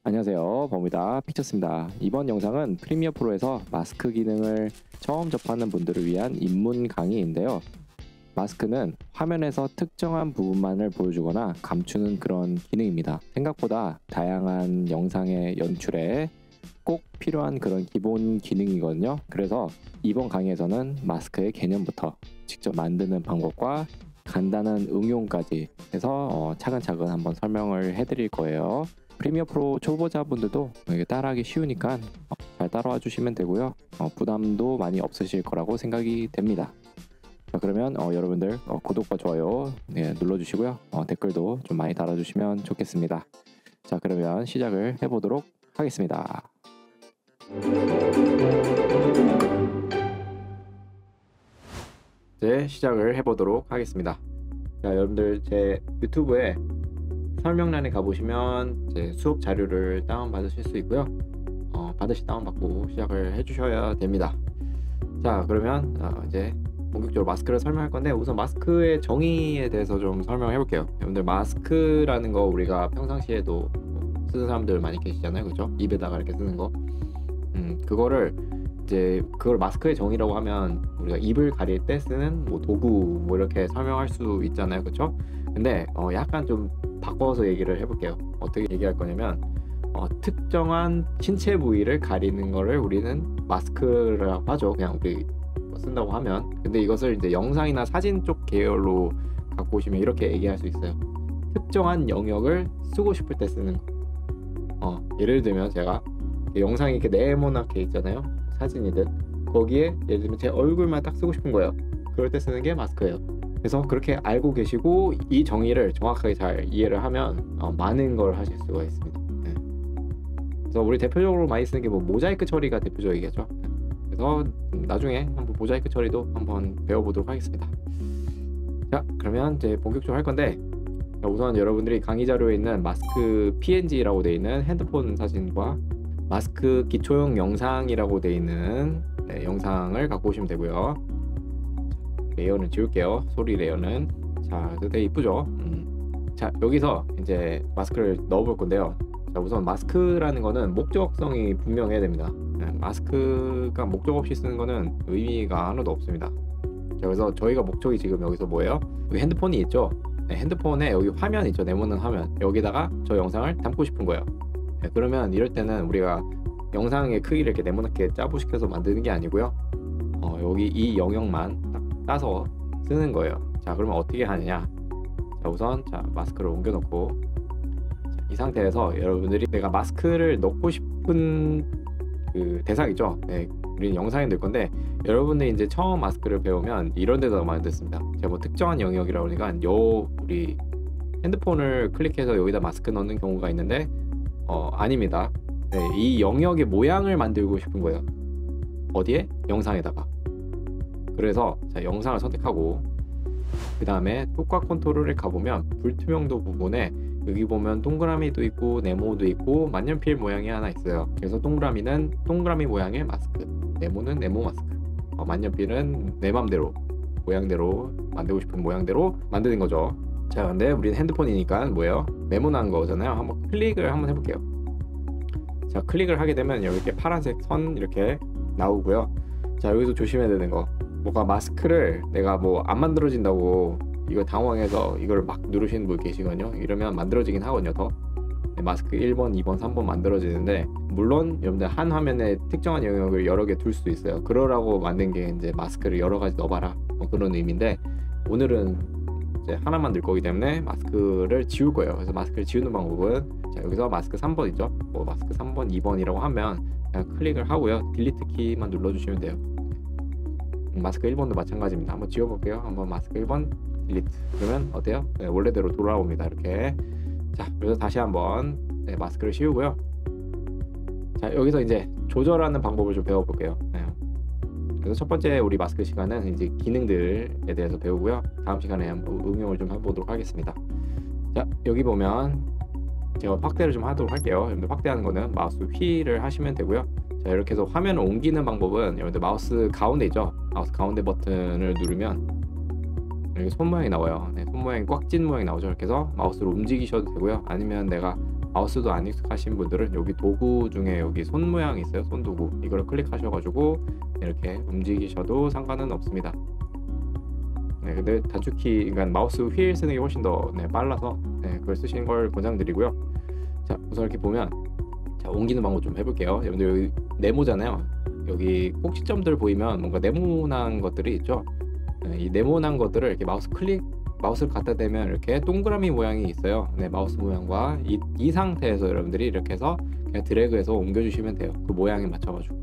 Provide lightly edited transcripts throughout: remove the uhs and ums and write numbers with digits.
안녕하세요, 범이다 피처스입니다. 이번 영상은 프리미어 프로에서 마스크 기능을 처음 접하는 분들을 위한 입문 강의인데요. 마스크는 화면에서 특정한 부분만을 보여주거나 감추는 그런 기능입니다. 생각보다 다양한 영상의 연출에 꼭 필요한 그런 기본 기능이거든요. 그래서 이번 강의에서는 마스크의 개념부터 직접 만드는 방법과 간단한 응용까지 해서 차근차근 한번 설명을 해드릴 거예요. 프리미어 프로 초보자분들도 따라하기 쉬우니까 잘 따라와 주시면 되고요. 부담도 많이 없으실 거라고 생각이 됩니다. 자, 그러면 여러분들 구독과 좋아요 눌러주시고요. 댓글도 좀 많이 달아주시면 좋겠습니다. 자, 그러면 시작을 해보도록 하겠습니다. 이제 시작을 해보도록 하겠습니다. 자, 여러분들 제 유튜브에 설명란에 가보시면 제 수업 자료를 다운받으실 수 있고요. 다운받고 시작을 해주셔야 됩니다. 자, 그러면 이제 본격적으로 마스크를 설명할 건데, 우선 마스크의 정의에 대해서 좀 설명해 볼게요. 여러분들 마스크라는 거 우리가 평상시에도 쓰는 사람들 많이 계시잖아요, 그렇죠? 입에다가 이렇게 쓰는 거. 그걸 마스크의 정의라고 하면 우리가 입을 가릴 때 쓰는 뭐 도구 뭐 이렇게 설명할 수 있잖아요, 그렇죠? 근데 약간 좀 바꿔서 얘기를 해볼게요. 어떻게 얘기할 거냐면 특정한 신체 부위를 가리는 거를 우리는 마스크라고 하죠. 그냥 우리 쓴다고 하면. 근데 이것을 이제 영상이나 사진 쪽 계열로 갖고 오시면 이렇게 얘기할 수 있어요. 특정한 영역을 쓰고 싶을 때 쓰는 거. 예를 들면 제가 영상이 이렇게 네모나게 있잖아요, 사진이든. 거기에 예를 들면 제 얼굴만 딱 쓰고 싶은 거예요. 그럴 때 쓰는 게 마스크예요. 그래서 그렇게 알고 계시고 이 정의를 정확하게 잘 이해를 하면 많은 걸 하실 수가 있습니다. 네. 그래서 우리 대표적으로 많이 쓰는 게 뭐 모자이크 처리가 대표적이겠죠. 네. 그래서 나중에 한번 모자이크 처리도 한번 배워보도록 하겠습니다. 자, 그러면 이제 본격적으로 할 건데, 우선 여러분들이 강의 자료에 있는 마스크 PNG라고 되어 있는 핸드폰 사진과 마스크 기초용 영상이라고 되어 있는 영상을 갖고 오시면 되고요. 레이어는 지울게요. 소리 레이어는. 자, 되게 이쁘죠? 자, 여기서 이제 마스크를 넣어볼 건데요. 자, 우선 마스크라는 거는 목적성이 분명해야 됩니다. 마스크가 목적 없이 쓰는 거는 의미가 하나도 없습니다. 자, 그래서 저희가 목적이 지금 여기서 뭐예요? 여기 핸드폰이 있죠? 핸드폰에 여기 화면 있죠? 네모난 화면. 여기다가 저 영상을 담고 싶은 거예요. 그러면 이럴 때는 우리가 영상의 크기를 이렇게 네모나게 짜부시켜서 만드는 게 아니고요. 여기 이 영역만 딱 따서 쓰는 거예요. 자, 그러면 어떻게 하느냐? 자, 우선 마스크를 옮겨놓고, 이 상태에서 여러분들이 내가 마스크를 넣고 싶은 그 대상이죠. 우리는 영상에 넣을 건데, 여러분들이 이제 처음 마스크를 배우면 이런 데다가 만들었습니다. 제가 뭐 특정한 영역이라고 하니까 우리 핸드폰을 클릭해서 여기다 마스크 넣는 경우가 있는데 아닙니다. 이 영역의 모양을 만들고 싶은 거예요. 어디에? 영상에다가. 그래서 영상을 선택하고, 그 다음에 효과 컨트롤에 가보면 불투명도 부분에 여기 보면 동그라미도 있고 네모도 있고 만년필 모양이 하나 있어요. 그래서 동그라미는 동그라미 모양의 마스크, 네모는 네모 마스크, 만년필은 내 맘대로 모양대로 만들고 싶은 모양대로 만드는 거죠. 자, 근데 우리는 핸드폰이니까 뭐예요? 네모난 거잖아요. 한번 클릭을 한번 해볼게요. 자, 클릭을 하게 되면 여기 이렇게 파란색 선 이렇게 나오고요. 자, 여기서 조심해야 되는 거, 뭐가 마스크를 내가 뭐 안 만들어진다고 이거 당황해서 이걸 막 누르시는 분 계시거든요. 이러면 만들어지긴 하거든요. 더 마스크 1번, 2번, 3번 만들어지는데, 물론 여러분들 한 화면에 특정한 영역을 여러 개 둘 수도 있어요. 그러라고 만든 게 이제 마스크를 여러 가지 넣어봐라, 그런 의미인데, 오늘은 이제 하나만 넣을 거기 때문에 마스크를 지울 거예요. 그래서 마스크를 지우는 방법은, 자, 여기서 마스크 3번 있죠? 마스크 3번, 2번이라고 하면 그냥 클릭을 하고요. 딜리트 키만 눌러주시면 돼요. 마스크 1번도 마찬가지입니다. 한번 지워볼게요. 한번 마스크 1번 딜리트. 그러면 어때요? 원래대로 돌아옵니다. 이렇게. 자, 그래서 다시 한번 마스크를 씌우고요. 자, 여기서 이제 조절하는 방법을 좀 배워볼게요. 그래서 첫 번째 우리 마스크 시간은 이제 기능들에 대해서 배우고요. 다음 시간에 한번 응용을 좀 해보도록 하겠습니다. 자, 여기 보면 제가 확대를 좀 하도록 할게요. 확대하는 거는 마우스 휠을 하시면 되고요. 자, 이렇게 해서 화면을 옮기는 방법은 여러분들 마우스 가운데 있죠? 마우스 가운데 버튼을 누르면 여기 손 모양이 나와요. 손 모양이 꽉 찐 모양이 나오죠. 이렇게 해서 마우스를 움직이셔도 되고요. 아니면 내가 마우스도 안 익숙하신 분들은 여기 도구 중에 여기 손 모양이 있어요. 손 도구. 이거를 클릭하셔가지고 이렇게 움직이셔도 상관은 없습니다. 네, 근데 단축키, 그러니까 마우스 휠 쓰는 게 훨씬 더 빨라서 그걸 쓰시는 걸 권장드리고요. 자, 우선 이렇게 보면, 자, 옮기는 방법 좀 해볼게요. 여러분들 여기 네모잖아요. 여기 꼭지점들 보이면 뭔가 네모난 것들이 있죠. 이 네모난 것들을 이렇게 마우스를 갖다 대면 이렇게 동그라미 모양이 있어요. 네, 마우스 모양과 이 상태에서 여러분들이 이렇게 해서 그냥 드래그해서 옮겨주시면 돼요. 그 모양에 맞춰가지고.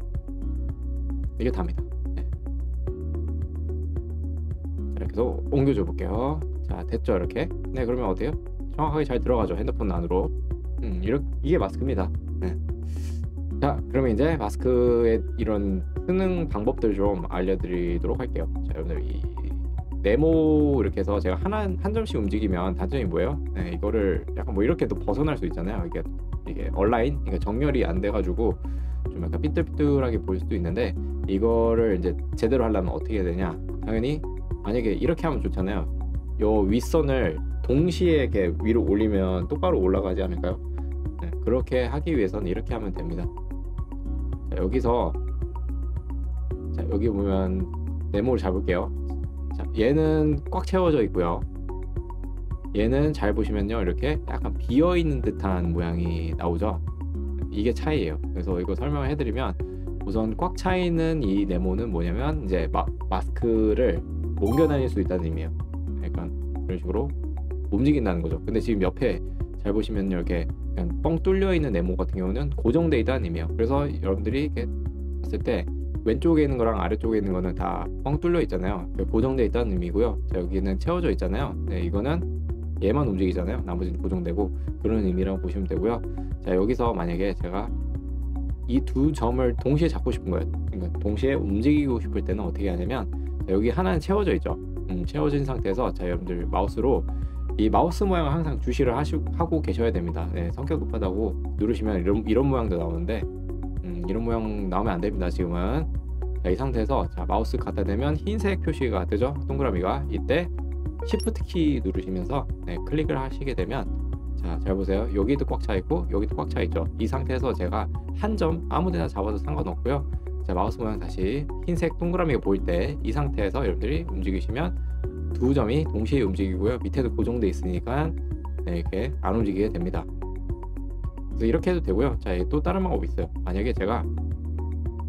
이게 답니다. 네. 이렇게 해서 옮겨줘 볼게요. 자, 됐죠, 이렇게. 네, 그러면 어때요? 정확하게 잘 들어가죠, 핸드폰 안으로. 이게 마스크입니다. 네. 자, 그러면 이제 마스크의 이런 쓰는 방법들 좀 알려드리도록 할게요. 자, 여러분들 이 네모 이렇게 해서 제가 한 점씩 움직이면 단점이 뭐예요? 네, 이거를 약간 뭐 이렇게도 벗어날 수 있잖아요. 이게 얼라인, 그러니까 정렬이 안 돼가지고 좀 약간 삐뚤삐뚤하게 보일 수도 있는데, 이거를 이제 제대로 하려면 어떻게 해야 되냐? 당연히 만약에 이렇게 하면 좋잖아요. 요 윗선을 동시에 이렇게 위로 올리면 똑바로 올라가지 않을까요? 네, 그렇게 하기 위해서는 이렇게 하면 됩니다. 자, 여기서 자, 여기 보면 네모를 잡을게요. 자, 얘는 꽉 채워져 있고요. 얘는 잘 보시면요, 이렇게 약간 비어 있는 듯한 모양이 나오죠. 이게 차이예요. 그래서 이거 설명을 해드리면, 우선 꽉 차 있는 이 네모는 뭐냐면 이제 마스크를 옮겨 다닐 수 있다는 의미예요. 약간 이런 식으로 움직인다는 거죠. 근데 지금 옆에 잘 보시면 이렇게 그냥 뻥 뚫려 있는 네모 같은 경우는 고정돼 있다는 의미예요. 그래서 여러분들이 이렇게 봤을 때 왼쪽에 있는 거랑 아래쪽에 있는 거는 다 뻥 뚫려 있잖아요. 고정돼 있다는 의미고요. 자, 여기는 채워져 있잖아요. 네, 이거는 얘만 움직이잖아요. 나머지는 고정되고, 그런 의미라고 보시면 되고요. 자, 여기서 만약에 제가 이 두 점을 동시에 잡고 싶은 거예요. 그러니까 동시에 움직이고 싶을 때는 어떻게 하냐면, 자, 여기 하나는 채워져 있죠. 채워진 상태에서, 자, 여러분들 마우스로 이 마우스 모양을 항상 주시를 하고 계셔야 됩니다. 네, 성격 높다고 누르시면 이런 모양도 나오는데, 이런 모양 나오면 안 됩니다. 지금은. 자, 이 상태에서 자, 마우스 갖다 대면 흰색 표시가 뜨죠, 동그라미가. 이때 Shift 키 누르시면서 클릭을 하시게 되면, 자, 잘 보세요. 여기도 꽉 차 있고 여기도 꽉 차 있죠. 이 상태에서 제가 한 점 아무데나 잡아도 상관없고요. 자, 마우스 모양 다시 흰색 동그라미가 보일 때 이 상태에서 여러분들이 움직이시면 두 점이 동시에 움직이고요. 밑에도 고정돼 있으니까 이렇게 안 움직이게 됩니다. 그래서 이렇게 해도 되고요. 자, 또 다른 방법이 있어요. 만약에 제가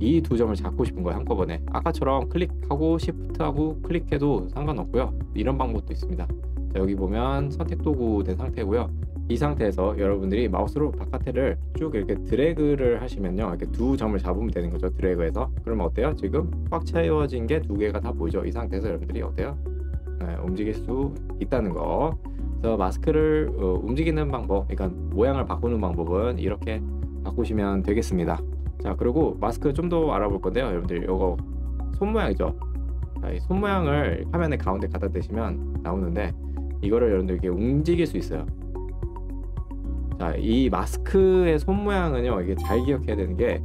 이 두 점을 잡고 싶은 거예요, 한꺼번에. 아까처럼 클릭하고 시프트하고 클릭해도 상관없고요. 이런 방법도 있습니다. 자, 여기 보면 선택 도구 된 상태고요. 이 상태에서 여러분들이 마우스로 바깥을 쭉 이렇게 드래그를 하시면요, 이렇게 두 점을 잡으면 되는 거죠, 드래그해서. 그러면 어때요? 지금 꽉 채워진 게 두 개가 다 보이죠? 이 상태에서 여러분들이 어때요? 움직일 수 있다는 거. 그래서 마스크를 움직이는 방법, 그러니까 모양을 바꾸는 방법은 이렇게 바꾸시면 되겠습니다. 자, 그리고 마스크 좀 더 알아볼 건데요, 여러분들 이거 손 모양이죠. 자, 이 손 모양을 화면의 가운데 갖다 대시면 나오는데, 이거를 여러분들 이렇게 움직일 수 있어요. 자, 이 마스크의 손 모양은요, 이게 잘 기억해야 되는 게,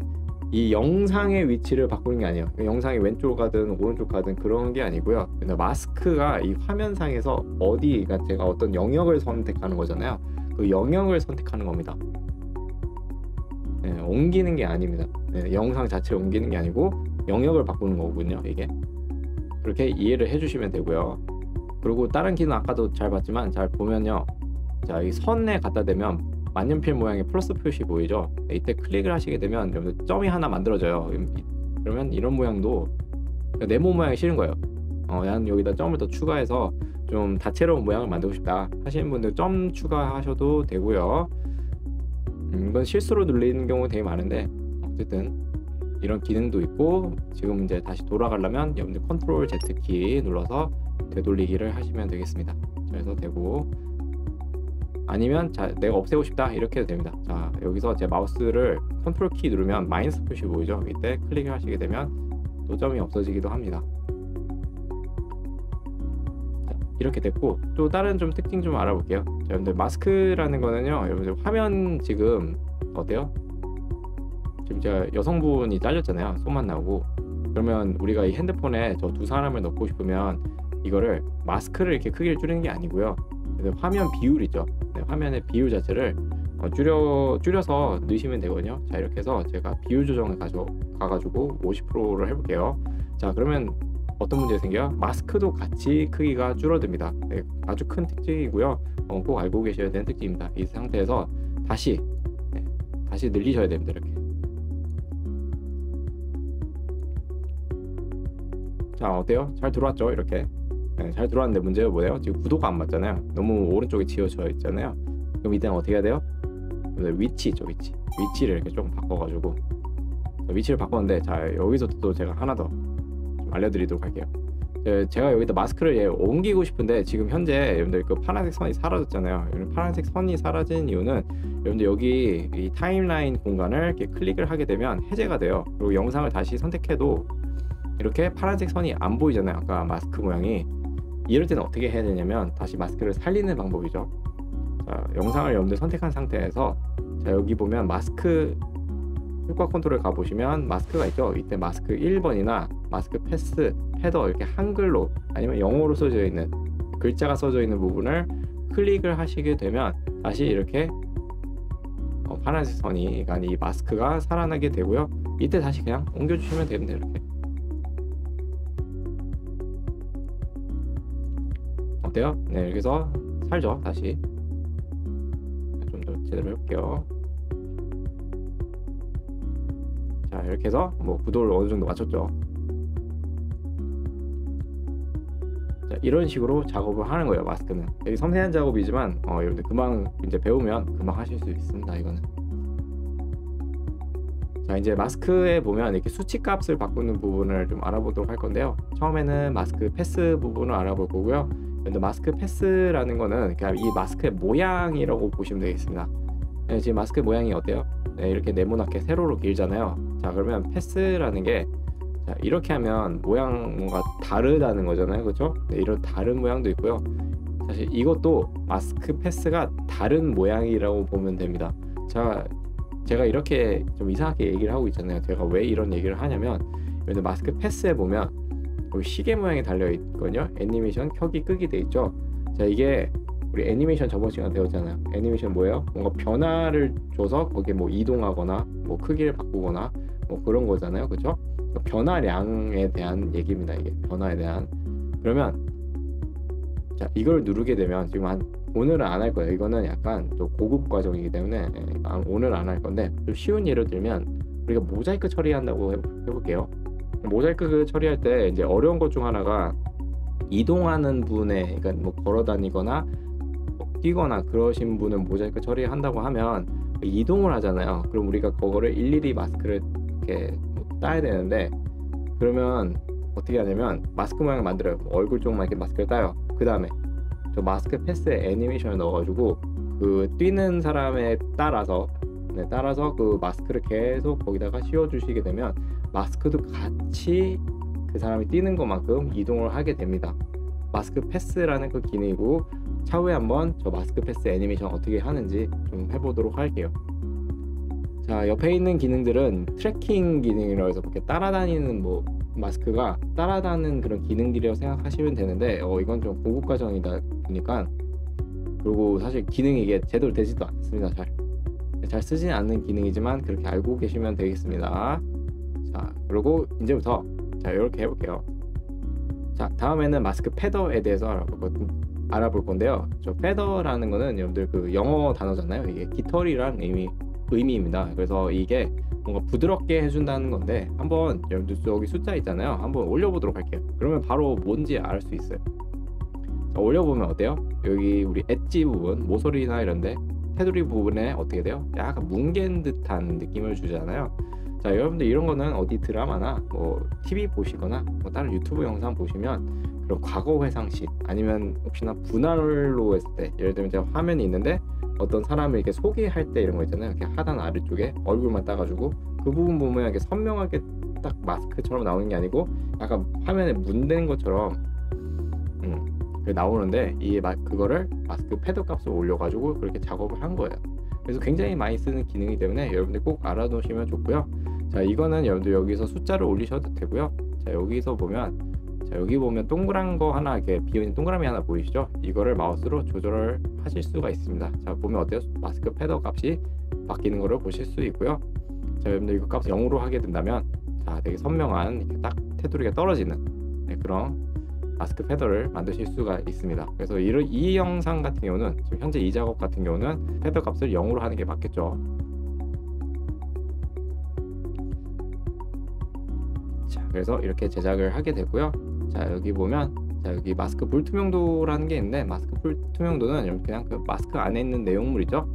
이 영상의 위치를 바꾸는 게 아니에요. 영상이 왼쪽 가든 오른쪽 가든 그런 게 아니고요. 근데 마스크가 이 화면상에서 그러니까 제가 어떤 영역을 선택하는 거잖아요. 그 영역을 선택하는 겁니다. 옮기는 게 아닙니다. 영상 자체를 옮기는 게 아니고 영역을 바꾸는 거군요, 이게. 그렇게 이해를 해주시면 되고요. 그리고 다른 키는 아까도 잘 봤지만, 잘 보면요, 자, 이 선에 갖다 대면 만년필 모양의 플러스 표시 보이죠? 이때 클릭을 하시게 되면 점이 하나 만들어져요. 그러면 이런 모양도 네모 모양이 싫은 거예요. 난 여기다 점을 더 추가해서 좀 다채로운 모양을 만들고 싶다 하시는 분들 점 추가하셔도 되고요. 이건 실수로 눌리는 경우가 되게 많은데, 어쨌든 이런 기능도 있고, 지금 이제 다시 돌아가려면 여러분들 컨트롤 Z 키 눌러서 되돌리기를 하시면 되겠습니다. 그래서 되고, 아니면 자, 내가 없애고 싶다 이렇게 해도 됩니다. 자, 여기서 제 마우스를 컨트롤 키 누르면 마이너스 표시 보이죠? 이때 클릭을 하시게 되면 또 점이 없어지기도 합니다. 자, 이렇게 됐고, 또 다른 좀 특징 좀 알아볼게요. 자, 여러분들 마스크라는 거는요, 여러분들 화면 지금 어때요? 지금 제가 여성분이 잘렸잖아요, 손만 나오고. 그러면 우리가 이 핸드폰에 저 두 사람을 넣고 싶으면 이거를 마스크를 이렇게 크기를 줄이는 게 아니고요, 화면 비율 있죠. 화면의 비율 자체를 줄여서 넣으시면 되거든요. 자, 이렇게 해서 제가 비율 조정을 가가지고 50%를 해볼게요. 자, 그러면 어떤 문제가 생겨요? 마스크도 같이 크기가 줄어듭니다. 네, 아주 큰 특징이고요. 꼭 알고 계셔야 되는 특징입니다. 이 상태에서 다시 늘리셔야 됩니다. 이렇게. 자, 어때요? 잘 들어왔죠? 이렇게. 네, 잘 들어왔는데 문제가 뭐예요? 지금 구도가 안 맞잖아요. 너무 오른쪽에 지어져 있잖아요. 그럼 이때는 어떻게 해야 돼요? 위치죠, 위치를 이렇게 좀 바꿔가지고 위치를 바꿨는데, 자, 여기서 또 제가 하나 더 좀 알려드리도록 할게요. 제가 여기다 마스크를 옮기고 싶은데, 지금 현재 여러분들 그 파란색 선이 사라졌잖아요. 파란색 선이 사라진 이유는 여러분들 여기 이 타임라인 공간을 이렇게 클릭을 하게 되면 해제가 돼요. 그리고 영상을 다시 선택해도 이렇게 파란색 선이 안 보이잖아요. 아까 마스크 모양이. 이럴 때는 어떻게 해야 되냐면, 다시 마스크를 살리는 방법이죠. 자, 영상을 여러분들 선택한 상태에서, 자, 여기 보면 마스크 효과 컨트롤 가보시면 마스크가 있죠. 이때 마스크 1번이나 마스크 패스, 패더 이렇게 한글로 아니면 영어로 써져 있는 글자가 써져 있는 부분을 클릭을 하시게 되면 다시 이렇게 파란색 선이, 그러니까 이 마스크가 살아나게 되고요. 이때 다시 그냥 옮겨주시면 됩니다. 이렇게. 어때요? 네, 이렇게 해서 살죠. 다시 좀 더 제대로 해볼게요. 자, 이렇게 해서 뭐 구도를 어느 정도 맞췄죠. 자, 이런 식으로 작업을 하는 거예요. 마스크는 되게 섬세한 작업이지만 여러분들 금방 이제 배우면 금방 하실 수 있습니다. 이거는. 자, 이제 마스크에 보면 이렇게 수치값을 바꾸는 부분을 좀 알아보도록 할 건데요. 처음에는 마스크 패스 부분을 알아볼 거고요. 근데 마스크 패스라는 거는 그냥 이 마스크의 모양이라고 보시면 되겠습니다. 네, 지금 마스크 모양이 어때요? 네, 이렇게 네모나게 세로로 길잖아요. 자, 그러면 패스라는 게, 자, 이렇게 하면 모양 뭔가 다르다는 거잖아요. 그렇죠? 네, 이런 다른 모양도 있고요. 사실 이것도 마스크 패스가 다른 모양이라고 보면 됩니다. 자, 제가 이렇게 좀 이상하게 얘기를 하고 있잖아요. 제가 왜 이런 얘기를 하냐면, 마스크 패스에 보면 여기 시계 모양이 달려 있거든요. 애니메이션 켜기 끄기 돼 있죠. 자, 이게 우리 애니메이션 저번 시간에 배웠잖아요. 애니메이션 뭐예요? 뭔가 변화를 줘서 거기에 뭐 이동하거나 뭐 크기를 바꾸거나 뭐 그런 거잖아요. 그렇죠? 변화량에 대한 얘기입니다. 이게 변화에 대한. 그러면 자, 이걸 누르게 되면 지금 오늘은 안 할 거예요. 이거는 약간 또 고급 과정이기 때문에 오늘 안 할 건데, 좀 쉬운 예를 들면 우리가 모자이크 처리한다고 해볼게요. 모자이크 처리할 때 이제 어려운 것 중 하나가 이동하는 분에, 그러니까 뭐 걸어 다니거나 뛰거나 그러신 분은 모자이크 처리한다고 하면 이동을 하잖아요. 그럼 우리가 그거를 일일이 마스크를 이렇게 따야 되는데, 그러면 어떻게 하냐면 마스크 모양을 만들어요. 얼굴 쪽만 이렇게 마스크를 따요. 그 다음에 저 마스크 패스에 애니메이션을 넣어가지고 그 뛰는 사람에 따라서 그 마스크를 계속 거기다가 씌워주시게 되면 마스크도 같이 그 사람이 뛰는 것만큼 이동을 하게 됩니다. 마스크 패스라는 그 기능이고, 차후에 한번 저 마스크 패스 애니메이션 어떻게 하는지 좀 해보도록 할게요. 자, 옆에 있는 기능들은 트래킹 기능이라고 해서 이렇게 따라다니는 뭐 마스크가 따라다니는 그런 기능들이라고 생각하시면 되는데, 이건 좀 고급 과정이다 보니까, 그리고 사실 기능이 이게 제대로 되지도 않습니다. 잘 쓰지는 않는 기능이지만 그렇게 알고 계시면 되겠습니다. 자, 그리고 이제부터 자, 이렇게 해볼게요. 자, 다음에는 마스크 패더에 대해서 알아볼 건데요. 저 패더라는 거는 여러분들 그 영어 단어잖아요. 이게 깃털이란 의미입니다. 그래서 이게 뭔가 부드럽게 해준다는 건데, 한번 여러분들 여기 숫자 있잖아요. 한번 올려보도록 할게요. 그러면 바로 뭔지 알 수 있어요. 자, 올려보면 어때요? 여기 우리 엣지 부분, 모서리나 이런데 테두리 부분에 어떻게 돼요? 약간 뭉갠 듯한 느낌을 주잖아요. 자, 여러분들 이런 거는 어디 드라마나 뭐 TV 보시거나 뭐 다른 유튜브 영상 보시면 그런 과거 회상식, 아니면 혹시나 분할로 했을 때, 예를 들면 제가 화면이 있는데 어떤 사람을 이렇게 소개할 때 이런 거 있잖아요. 이렇게 하단 아래쪽에 얼굴만 따가지고 그 부분 보면 이렇게 선명하게 딱 마스크처럼 나오는 게 아니고 약간 화면에 문댄 것처럼 나오는데, 그거를 마스크 패드 값을 올려가지고 그렇게 작업을 한 거예요. 그래서 굉장히 많이 쓰는 기능이기 때문에 여러분들 꼭 알아두시면 좋고요. 자, 이거는 여러분들 여기서 숫자를 올리셔도 되고요. 자, 여기서 보면 자, 여기 보면 동그란 거 하나, 이렇게 비어있는 동그라미 하나 보이시죠? 이거를 마우스로 조절을 하실 수가 있습니다. 자, 보면 어때요? 마스크 패더 값이 바뀌는 거를 보실 수 있고요. 자, 여러분들 이거 값을 0으로 하게 된다면 자, 되게 선명한 이렇게 딱 테두리가 떨어지는 그런 마스크 패더를 만드실 수가 있습니다. 그래서 이 영상 같은 경우는 지금 현재 이 작업 같은 경우는 패더 값을 0으로 하는 게 맞겠죠. 자, 그래서 이렇게 제작을 하게 되고요. 자, 여기 보면 자, 여기 마스크 불투명도라는 게 있는데, 마스크 불투명도는 그냥 그 마스크 안에 있는 내용물이죠.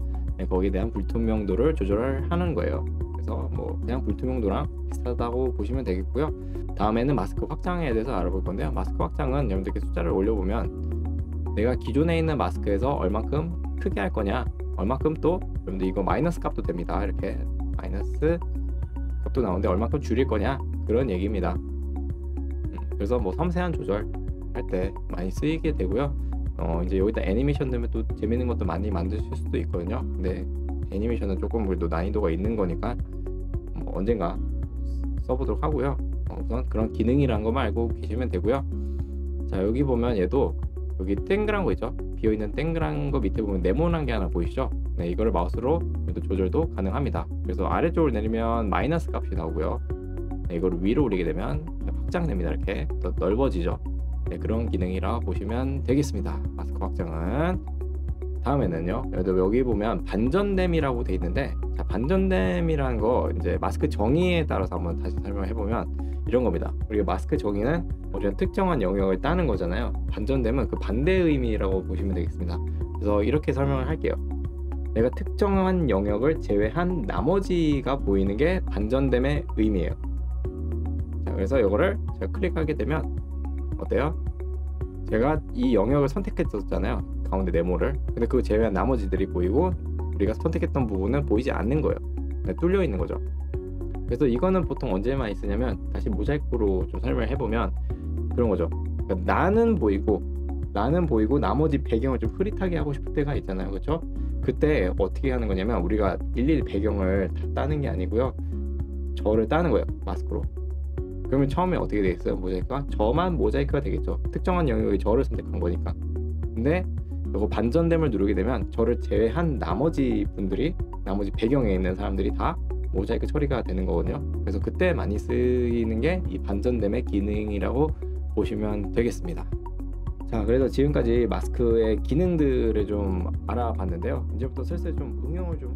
거기에 대한 불투명도를 조절을 하는 거예요. 그래서 뭐 그냥 불투명도랑 비슷하다고 보시면 되겠고요. 다음에는 마스크 확장에 대해서 알아볼 건데요. 마스크 확장은 여러분들께 숫자를 올려보면 내가 기존에 있는 마스크에서 얼만큼 크게 할 거냐, 얼만큼 또 여러분들 이거 마이너스 값도 됩니다. 이렇게 마이너스 값도 나오는데 얼만큼 줄일 거냐, 그런 얘기입니다. 그래서 뭐 섬세한 조절 할 때 많이 쓰이게 되고요. 이제 여기다 애니메이션 넣으면 또 재밌는 것도 많이 만드실 수도 있거든요. 근데 애니메이션은 조금 그래도 난이도가 있는 거니까 뭐 언젠가 써보도록 하고요. 우선 그런 기능이란 것만 알고 계시면 되고요. 자, 여기 보면 얘도 여기 동그란 거 있죠? 비어있는 동그란 거 밑에 보면 네모난 게 하나 보이시죠? 네, 이거를 마우스로 조절도 가능합니다. 그래서 아래쪽으로 내리면 마이너스 값이 나오고요. 네, 이거를 위로 올리게 되면 확장됩니다. 이렇게 더 넓어지죠. 네, 그런 기능이라 보시면 되겠습니다. 마스크 확장은. 다음에는요, 여기 보면 반전됨이라고 돼 있는데, 자, 반전됨이라는 거 이제 마스크 정의에 따라서 한번 다시 설명해 보면 이런 겁니다. 우리가 마스크 정의는 우리가 특정한 영역을 따는 거잖아요. 반전됨은 그 반대 의미라고 보시면 되겠습니다. 그래서 이렇게 설명을 할게요. 내가 특정한 영역을 제외한 나머지가 보이는 게 반전됨의 의미예요. 자, 그래서 이거를 제가 클릭하게 되면 어때요? 제가 이 영역을 선택했었잖아요, 가운데 네모를. 근데 그거 제외한 나머지들이 보이고 우리가 선택했던 부분은 보이지 않는 거예요. 뚫려 있는 거죠. 그래서 이거는 보통 언제 많이 쓰냐면, 다시 모자이크로 좀 설명을 해보면 그런 거죠. 그러니까 나는 보이고 나머지 배경을 좀 흐릿하게 하고 싶을 때가 있잖아요, 그렇죠? 그때 어떻게 하는 거냐면, 우리가 일일이 배경을 다 따는 게 아니고요, 저를 따는 거예요, 마스크로. 그러면 처음에 어떻게 되겠어요? 모자이크가 저만 모자이크가 되겠죠. 특정한 영역의 저를 선택한 거니까. 근데 이거 반전됨을 누르게 되면 저를 제외한 나머지 분들이, 나머지 배경에 있는 사람들이 다 모자이크 처리가 되는 거거든요. 그래서 그때 많이 쓰이는 게 이 반전됨의 기능이라고 보시면 되겠습니다. 자, 그래서 지금까지 마스크의 기능들을 좀 알아봤는데요. 이제부터 슬슬 좀 응용을 좀